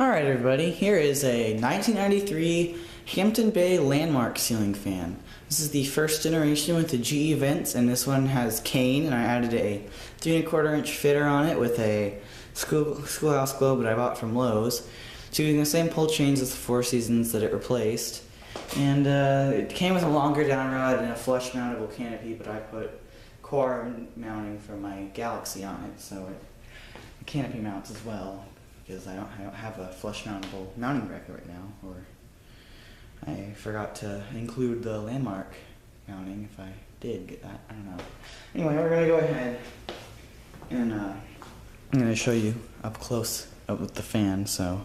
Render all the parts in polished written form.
Alright everybody, here is a 1993 Hampton Bay Landmark ceiling fan. This is the first generation with the GE vents, and this one has cane, and I added a 3 1/4 inch fitter on it with a schoolhouse globe that I bought from Lowe's, using the same pull chains as the Four Seasons that it replaced. And it came with a longer down rod and a flush mountable canopy, but I put core mounting for my Galaxy on it, so the canopy mounts as well, because I don't have a flush mountable mounting bracket right now, or I forgot to include the Landmark mounting if I did get that. I don't know. Anyway, we're gonna go ahead and I'm gonna show you up close with the fan. So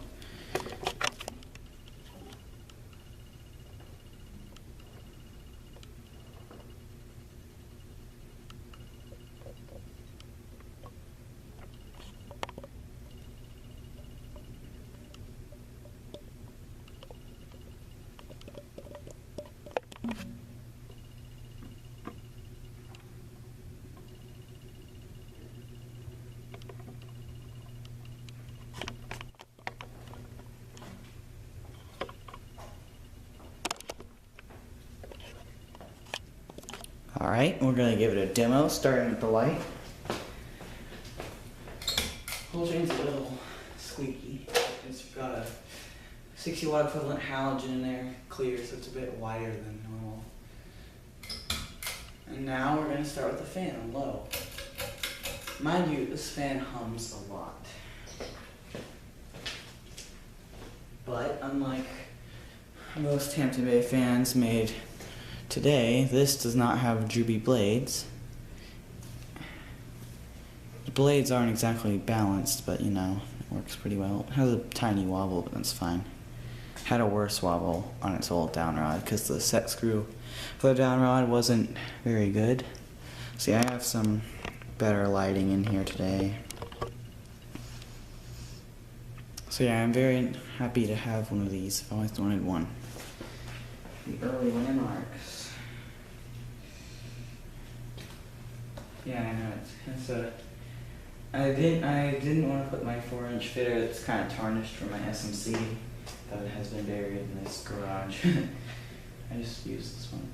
alright, we're going to give it a demo, starting with the light. Whole chain's a little squeaky. It's got a 60 watt equivalent halogen in there, clear, so it's a bit wider than normal. And now we're going to start with the fan on low. Mind you, this fan hums a lot. But unlike most Hampton Bay fans made today, this does not have droopy blades. The blades aren't exactly balanced, but you know, it works pretty well. It has a tiny wobble, but that's fine. It had a worse wobble on its old down rod because the set screw for the down rod wasn't very good. See, I have some better lighting in here today. So yeah, I'm very happy to have one of these. I've always wanted one. The early Landmarks. Yeah, I know it's I didn't want to put my 4-inch fitter that's kind of tarnished from my SMC, but it has been buried in this garage. I just used this one.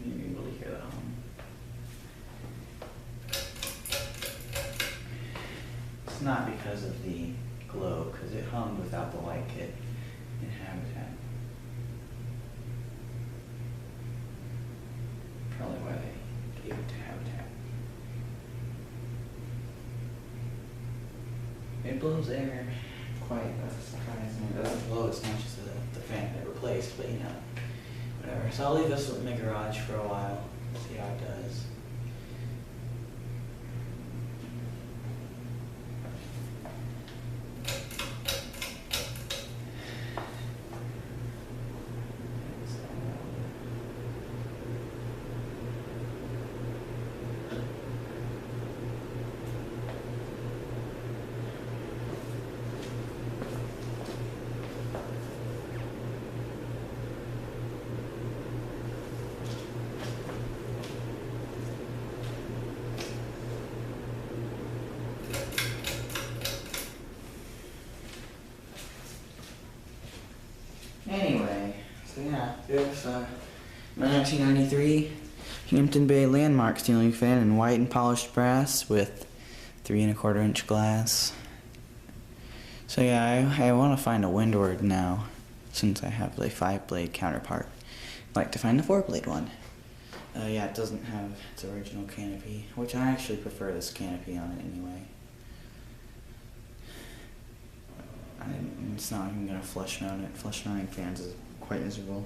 You'll be able to hear that hum. It's not because of the glow, because it hummed without the light kit in Habitat. Probably why they gave it to Habitat. It blows air quite surprisingly. It doesn't blow as much as the fan that it replaced, but you know, whatever. So I'll leave this in the garage for a while, see how it does. Anyway, so yeah, there's my 1993 Hampton Bay Landmark ceiling fan in white and polished brass with 3 1/4 inch glass. So yeah, I want to find a windward now, since I have the 5-blade counterpart. I'd like to find the 4-blade one. Yeah, it doesn't have its original canopy, which I actually prefer this canopy on it anyway. It's not even going to flush mount it. Flush mounting fans is quite miserable.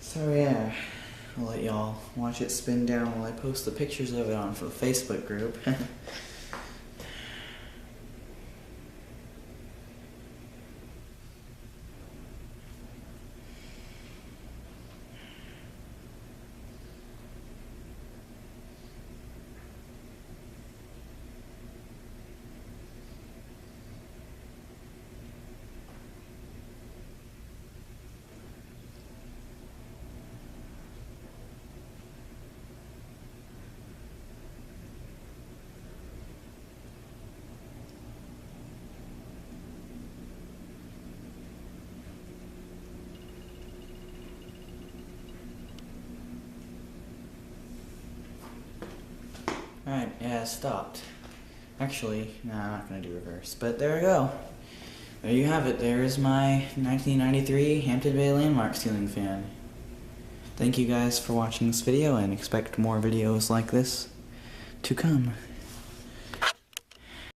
So yeah, I'll let y'all watch it spin down while I post the pictures of it on the Facebook group. Alright, yeah, it stopped. Actually, no, I'm not going to do reverse, but there we go. There you have it. There is my 1993 Hampton Bay Landmark ceiling fan. Thank you guys for watching this video, and expect more videos like this to come.